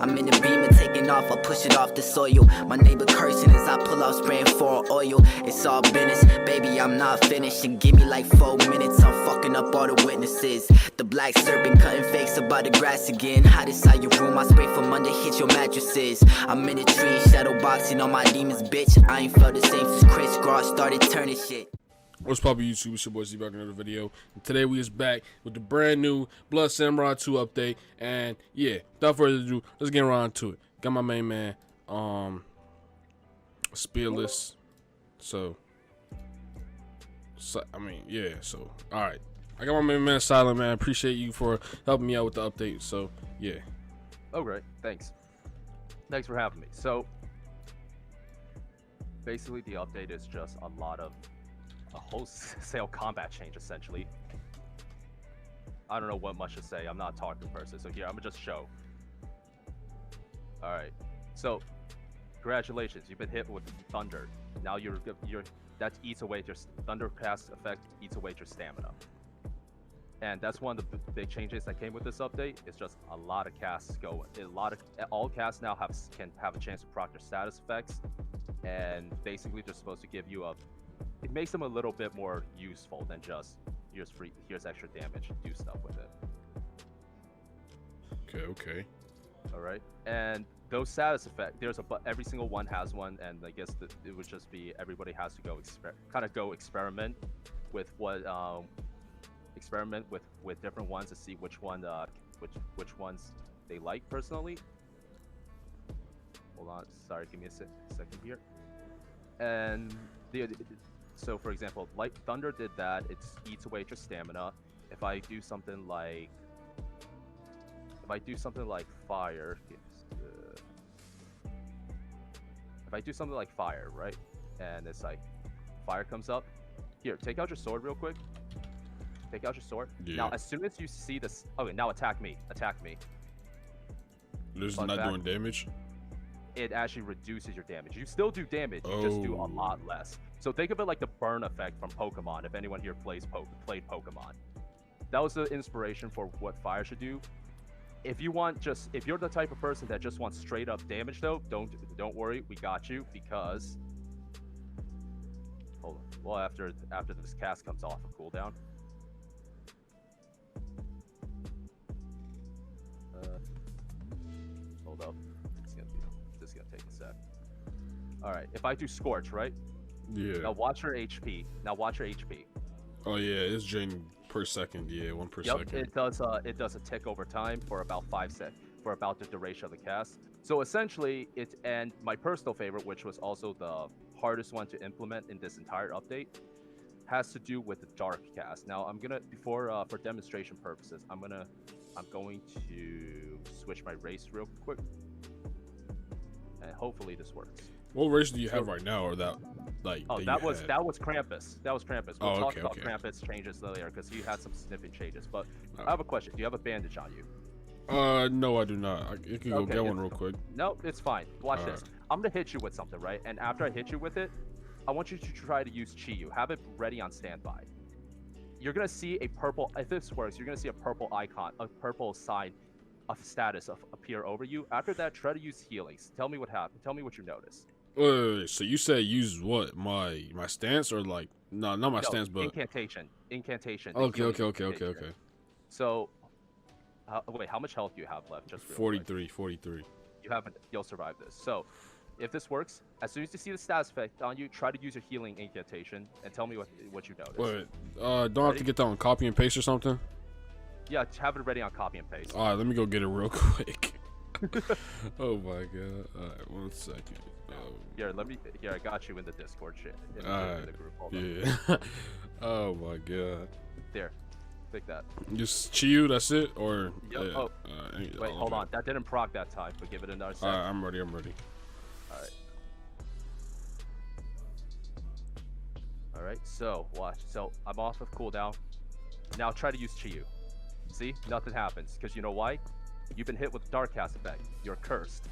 I'm in the beamer taking off, I push it off the soil. My neighbor cursing as I pull out spraying for oil. It's all business, baby, I'm not finished. And give me like 4 minutes, I'm fucking up all the witnesses. The black serpent cutting fakes about the grass again. Hide inside your room, I spray from under, hit your mattresses. I'm in the tree, shadow boxing on my demons, bitch. I ain't felt the same since Chris Cross started turning shit. What's poppin' YouTube? It's your boy Zeke back in another video. And today we is back with the brand new Blood Samurai 2 update. And yeah, without further ado, let's get around to it. Got my main man, Spearless. So I mean, yeah. So all right, I got my main man Silent, man. Appreciate you for helping me out with the update. So yeah. Oh great, thanks for having me. So basically, the update is just a wholesale combat change, essentially. I don't know what much to say. I'm not a talking person, so here I'm gonna just show. All right, so congratulations, you've been hit with thunder. Now that eats away your thundercast effect, eats away your stamina, and that's one of the big changes that came with this update. It's just a lot of casts go. All casts now can have a chance to proc their status effects, and basically they're supposed to give you a. It makes them a little bit more useful than just here's extra damage, do stuff with it. Okay. All right, and those status effects, every single one has one, and I guess it would just be everybody has to go experiment with with different ones to see which ones they like personally. Hold on, sorry, give me a second here. And so for example, like thunder did that, it eats away your stamina. If I do something like fire, right, and it's like fire comes up, here, take out your sword real quick. Take out your sword. Yeah. Now as soon as you see this, okay, now attack me. This is not doing damage. It actually reduces your damage. You still do damage, you just do a lot less. So think of it like the burn effect from Pokemon, if anyone here played Pokemon. That was the inspiration for what fire should do. If you're the type of person that just wants straight up damage though, don't worry, we got you, because hold on. Well, after this cast comes off of cooldown. Hold up. This is gonna take a sec. Alright, if I do Scorch, right? Yeah. Now watch your HP. Oh yeah, it's draining per second. Yeah, 1 per second. It does a tick over time for about 5 seconds, for about the duration of the cast. So essentially, and my personal favorite, which was also the hardest one to implement in this entire update, has to do with the dark cast. Now I'm gonna for demonstration purposes, I'm going to switch my race real quick, and hopefully this works. What race do you have right now, or that like? Oh, that was Krampus. We'll talk about okay. Krampus changes later because he had some significant changes. But I have a question. Do you have a bandage on you? No, I do not. You can go get one real quick. No, it's fine. Watch this. I'm gonna hit you with something, right? And after I hit you with it, I want you to try to use Chiyu. Have it ready on standby. You're gonna see a purple. If this works, you're gonna see a purple icon, a purple sign of status appear over you. After that, try to use healings. Tell me what happened. Tell me what you notice. Wait, so you said use what? My stance, or like not my stance, but incantation. Okay. So, wait, how much health do you have left? Just 43. You'll survive this. So, if this works, as soon as you see the status effect on you, try to use your healing incantation and tell me what you notice. Wait, don't I have to get that on copy and paste or something? Yeah, have it ready on copy and paste. All right, let me go get it real quick. Oh my god! All right, 1 second. Here, I got you in the Discord shit. In the group. Hold on. Oh my god. There, take that. Just Chiyu, that's it, or? Yep. Wait, hold on. That didn't proc that time, but give it another second. I'm ready. All right. So watch. So I'm off of cooldown. Now try to use Chiyu. See, nothing happens because you know why? You've been hit with the dark cast effect. You're cursed.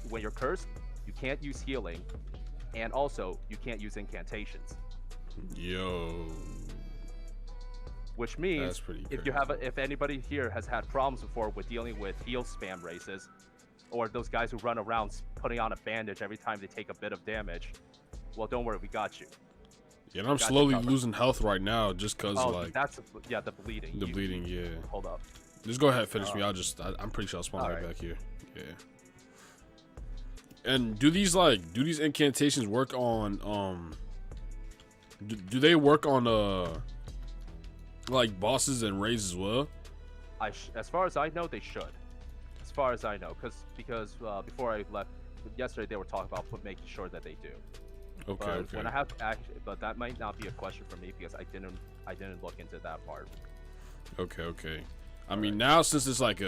When you're cursed, you can't use healing, and also you can't use incantations. Yo. Which means if anybody here has had problems before with dealing with heal spam races, or those guys who run around putting on a bandage every time they take a bit of damage, well, don't worry, we got you. Yeah, and I'm slowly losing health right now just because, like... that's... Yeah, the bleeding. The bleeding, yeah. Hold up. Just go ahead, finish me. I'm pretty sure I'll spawn right back here. Yeah. And do these incantations work on, do they work on, like, bosses and raids as well? As far as I know, they should. As far as I know, because before I left yesterday, they were talking about making sure that they do. Okay, but okay. When I have but that might not be a question for me because I didn't look into that part. Okay, okay. I mean, now since it's like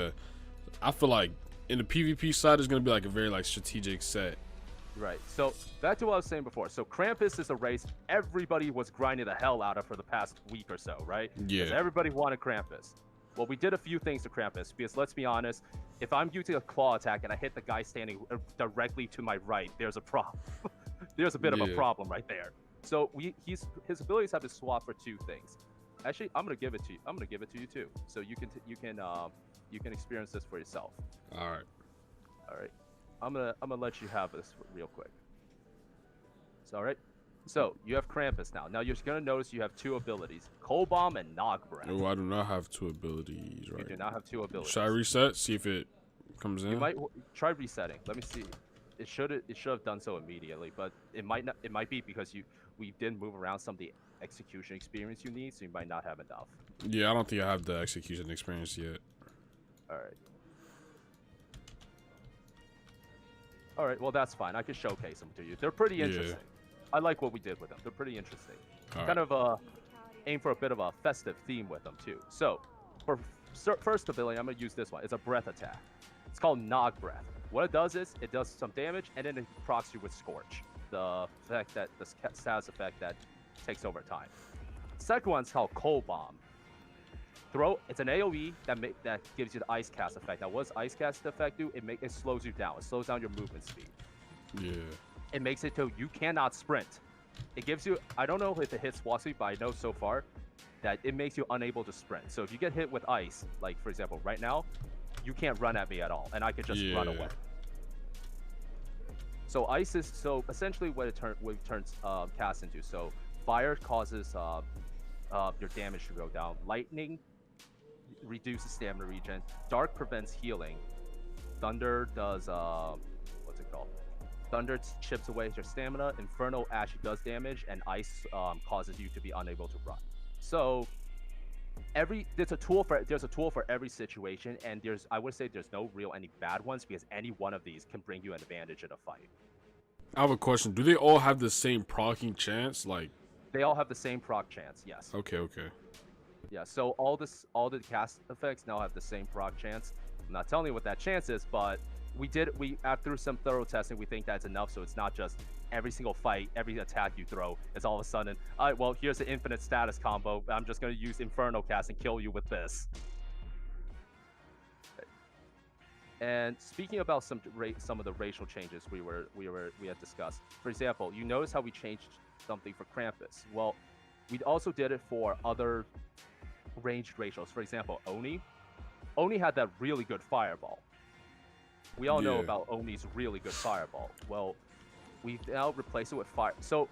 I feel like in the PvP side, it's gonna be like a very like strategic set. Right. So back to what I was saying before. So Krampus is a race everybody was grinding the hell out of for the past week or so, right? Yeah. Everybody wanted Krampus. Well, we did a few things to Krampus because let's be honest, if I'm using a claw attack and I hit the guy standing directly to my right, there's a problem. There's a bit of a problem right there. So his abilities have to swap for two things. Actually, I'm gonna give it to you. I'm gonna give it to you too, so you can experience this for yourself. All right. All right. I'm gonna let you have this real quick. So all right. So you have Krampus now. Now you're gonna notice you have two abilities: Cold Bomb and Nog Breath. Oh, I do not have two abilities. Right. You do not have two abilities. Should I reset? See if it comes in. You might try resetting. Let me see. It should have done so immediately, but it might not. It might be because we didn't move around some of the execution experience you need, so you might not have enough. Yeah, I don't think I have the execution experience yet. All right. All right. Well, that's fine. I can showcase them to you. They're pretty interesting. I like what we did with them. They're pretty interesting. Kind of aim for a bit of a festive theme with them too. So for first ability, I'm gonna use this one. It's a breath attack. It's called Nog Breath. What it does is it does some damage and then it procs you with Scorch, the status effect that takes over time. Second one's called Cold Bomb. It's an AoE that gives you the Ice Cast effect. Now, what does Ice Cast effect do? It slows you down. It slows down your movement speed. Yeah. It makes it so you cannot sprint. It gives you, I don't know if it hits walk speed, but I know so far that it makes you unable to sprint. So if you get hit with ice, like for example right now, you can't run at me at all, and I could just run away. So ice is essentially what it turns cast into. So fire causes your damage to go down. Lightning reduces stamina regen. Dark prevents healing. Thunder does what's it called? Thunder chips away your stamina. Inferno actually does damage, and ice causes you to be unable to run. So there's a tool for every situation, and I would say there's no any bad ones because any one of these can bring you an advantage in a fight. I have a question. Do they all have the same proccing chance? Like, they all have the same proc chance. Yes. Okay. Okay. Yeah. So all the cast effects now have the same proc chance. I'm not telling you what that chance is, but through some thorough testing, we think that's enough. So it's not just every single fight, every attack you throw is all of a sudden, all right, well, here's an infinite status combo. I'm just going to use Inferno Cast and kill you with this. And speaking about some of the racial changes we had discussed. For example, you notice how we changed something for Krampus. Well, we also did it for other ranged racials. For example, Oni. Oni had that really good fireball. We all know about Oni's really good fireball. Well, we now replace it with fire. So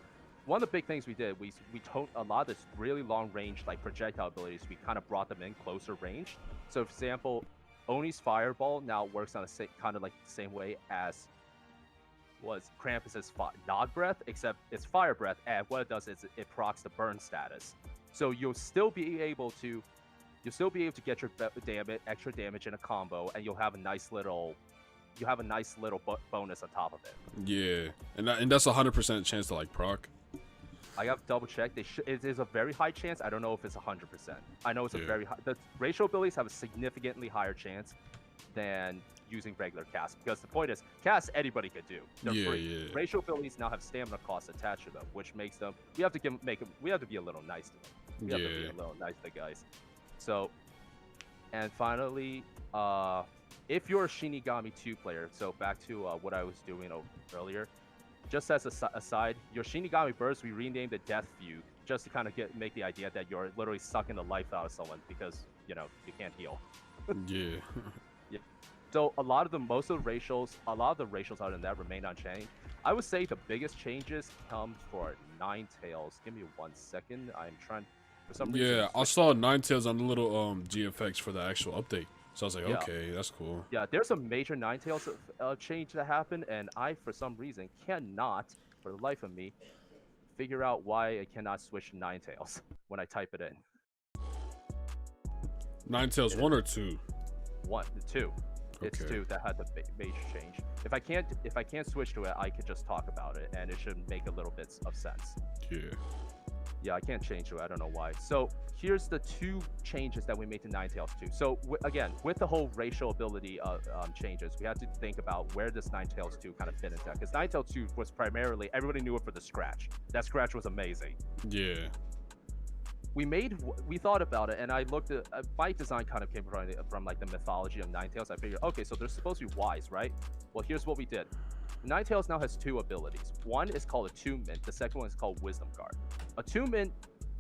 one of the big things we did, we toned a lot of this really long range like projectile abilities. We kind of brought them in closer range. So for example, Oni's fireball now works on the same way as was Krampus's Nog Breath, except it's fire breath, and what it does is it procs the burn status. So you'll still be able to get your extra damage in a combo, and you'll have a nice little bonus on top of it. Yeah, and that's 100% chance to like proc. I have to double check. It is a very high chance. I don't know if it's 100%. I know it's a very high. The racial abilities have a significantly higher chance than using regular cast, because the point is, cast anybody could do. They're free. Yeah. Racial abilities now have stamina costs attached to them, which makes them. We have to be a little nice to them. We have to be a little nice to the guys. So, and finally, if you're a Shinigami 2 player, so back to what I was doing earlier, just as a aside, your Shinigami burst, we renamed it Death Fugue, just to kind of make the idea that you're literally sucking the life out of someone because, you can't heal. Yeah. Yeah. So most of the racials, a lot of the racials other than that remain unchanged. I would say the biggest changes come for Ninetales. Give me 1 second. I'm trying for some reason. Yeah, I saw Ninetales on the little GFX for the actual update. So I was like, Yeah. okay, that's cool. Yeah, there's a major Ninetales change that happened, and I, for some reason, cannot, for the life of me, figure out why I cannot switch to Ninetales when I type it in. Ninetales 1 or 2? 2. It's Okay. 2 that had the major change. If I can't switch to it, I could just talk about it, and it should make a little bit of sense. Yeah. Yeah, I can't change to it. I don't know why. So here's the 2 changes that we made to Ninetales 2. So again, with the whole racial ability changes, we had to think about where does Ninetales 2 kind of fit into that. Because Ninetales 2 was primarily, everybody knew it for the scratch. That scratch was amazing. Yeah. We thought about it, and I looked at my design kind of came from like the mythology of Ninetales. I figured, okay, so they're supposed to be wise, right? Well, here's what we did. Ninetales now has 2 abilities. One is called Attunement. The second one is called Wisdom Guard. Attunement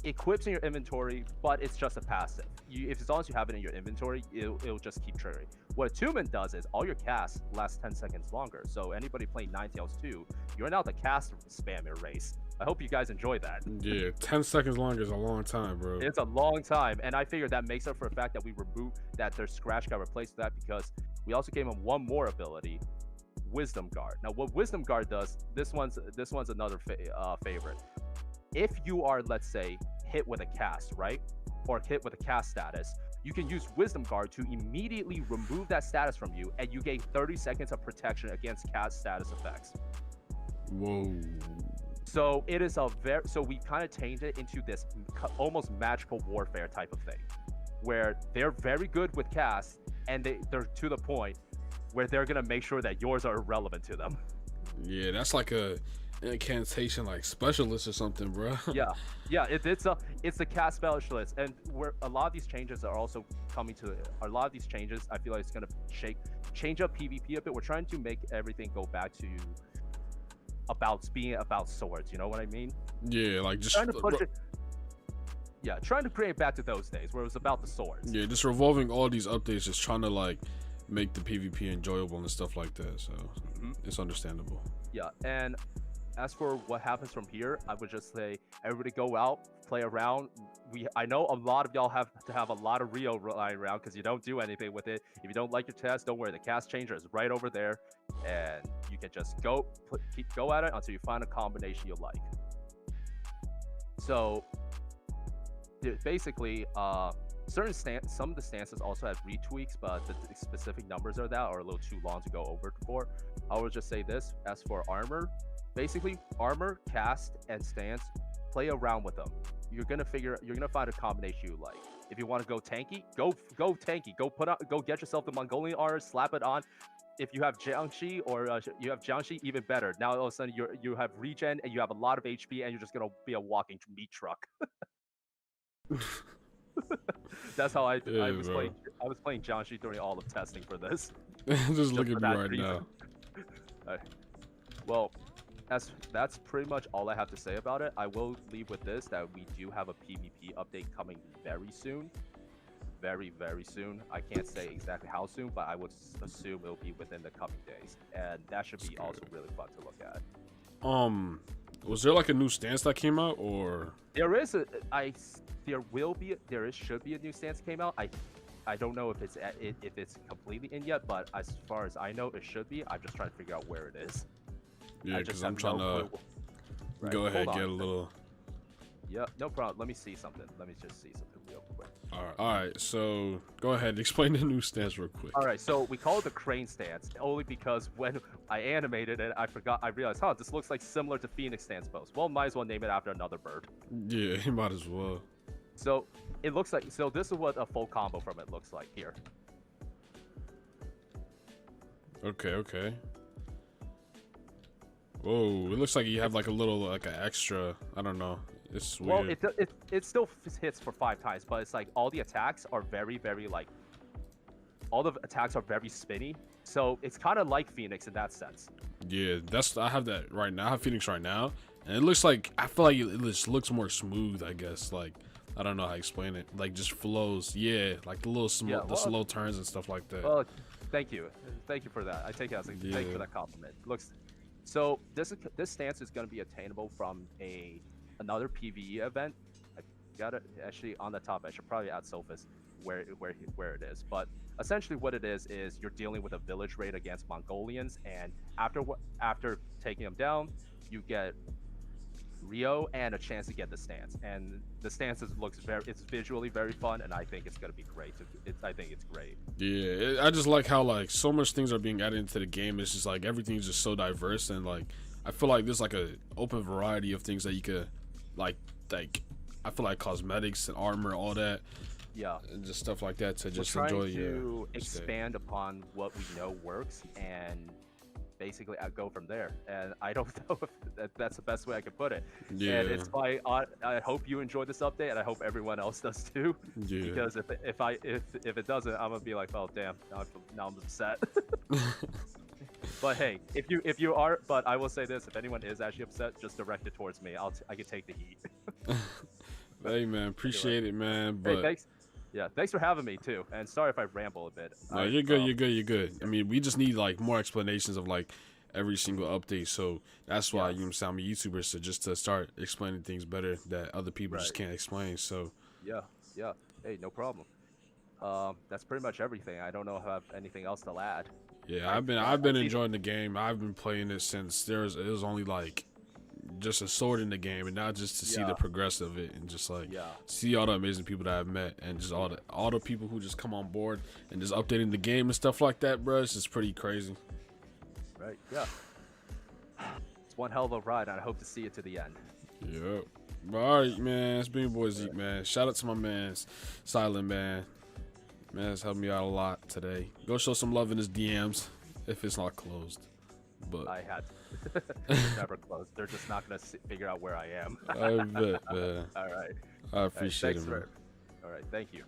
equips in your inventory, but it's just a passive. As long as you have it in your inventory, it'll just keep triggering. What Attunement does is all your casts last 10 seconds longer. So anybody playing Ninetales 2, you're now the cast spammer race. I hope you guys enjoy that. Yeah, 10 seconds longer is a long time, bro. It's a long time, and I figured that makes up for the fact that we removed that their scratch got replaced with that because we also gave them one more ability, Wisdom Guard. Now, what Wisdom Guard does, this one's another favorite. If you are, let's say, hit with a cast, right, or hit with a cast status, you can use Wisdom Guard to immediately remove that status from you, and you gain 30 seconds of protection against cast status effects. Whoa. So it is so we kind of changed it into this almost magical warfare type of thing, where they're very good with casts, and they're to the point where they're gonna make sure that yours are irrelevant to them. Yeah, that's like a incantation, like specialist or something, bro. Yeah, it's a cast specialist, and where a lot of these changes are also coming to a lot of these changes. I feel like it's gonna change up PvP a bit. We're trying to make everything go back to being about swords, you know what I mean? Yeah, like just trying to bring it back to those days where it was about the swords. Yeah, just revolving all these updates, just trying to like make the PvP enjoyable and stuff like that. So it's understandable. Yeah, and as for what happens from here, I would just say everybody go out, play around. I know a lot of y'all have to have a lot of Rio lying around because you don't do anything with it. If you don't like your test, don't worry. The cast changer is right over there, and you can just go at it until you find a combination you like. So basically, some of the stances also have retweaks, but the specific numbers of that are a little too long to go over for. I will just say this: as for armor, basically armor, cast, and stance, play around with them. You're gonna find a combination you like. If you want to go tanky, go tanky. Go get yourself the Mongolian armor, slap it on. If you have Jiangxi or you have Jiangxi, even better. Now all of a sudden you have regen and you have a lot of HP, and you're just gonna be a walking meat truck. That's how I was playing Jiangxi during all of testing for this. Just look at me right now. Well, that's pretty much all I have to say about it. I will leave with this, that we do have a PvP update coming very soon. Very, very soon. I can't say exactly how soon, but I would assume it'll be within the coming days. And that should be also really fun to look at. Was there like a new stance that came out, or? There should be a new stance that came out. I don't know if it's completely in yet, but as far as I know, it should be. I'm just trying to figure out where it is. Yeah, because I'm trying to go ahead and get a little. Yeah, no problem. Let me see something. Let me just see something real quick. All right. So go ahead, explain the new stance real quick. All right. So we call it the crane stance only because when I animated it, I realized, this looks like similar to Phoenix stance pose. Well, might as well name it after another bird. Yeah, you might as well. So it looks like. So this is what a full combo from it looks like here. Okay. Whoa, it looks like you have like a little like an extra. I don't know. It's weird. Well, it still hits for 5 times, but it's like all the attacks are very spinny. So it's kind of like Phoenix in that sense. Yeah, I have that right now. I have Phoenix right now, and it looks like I feel like it just looks more smooth. I guess like I don't know how to explain it. Like just flows. Yeah, like the little slow turns and stuff like that. Thank you for that. I take it as a thank you Yeah. for that compliment. Looks so this stance is going to be attainable from another PvE event. I got it actually on the top. I should probably add Sophus where it is. But essentially, what it is you're dealing with a village raid against Mongolians, and after taking them down, you get Rio and a chance to get the stance. And the stance it's visually very fun, and I think it's gonna be great. I think it's great. Yeah, I just like how like so much things are being added into the game. It's just like everything's just so diverse, and like I feel like there's like a open variety of things that you could like I feel like cosmetics and armor, all that, Yeah. and just stuff like that to just We're enjoy. trying to Yeah, expand upon what we know works and basically I go from there. And I don't know if that's the best way I could put it. yeah, And it's why I hope you enjoy this update, and I hope everyone else does too. yeah. Because if it doesn't, I'm gonna be like, oh damn, now I'm upset. But hey, if you are, but I will say this: if anyone is actually upset, just direct it towards me. I can take the heat. Hey man, appreciate it, man. But Hey, thanks. Yeah, thanks for having me too. And sorry if I ramble a bit. no, you're good. You're good. You're good. I mean, we just need like more explanations of like every single update. So that's why you know I'm YouTubers so just to start explaining things better that other people just can't explain. So Yeah. Hey, no problem. That's pretty much everything. I don't know if I have anything else to add. yeah, I've been enjoying the game. I've been playing it since it was only like just a sword in the game, and not just to see the progress of it and just like see all the amazing people that I've met and just all the people who just come on board and just updating the game and stuff like that, bro. It's just pretty crazy. Right. Yeah. It's one hell of a ride, and I hope to see it to the end. Yep. But all right, man. It's been your boy Zeke, man. Shout out to my man Silent Man. Man, it's helped me out a lot today. Go show some love in his DMs if it's not closed. But I had to. It's never closed. They're just not gonna figure out where I am. I bet, man. All right. I appreciate it, Thanks man. All right. Thank you.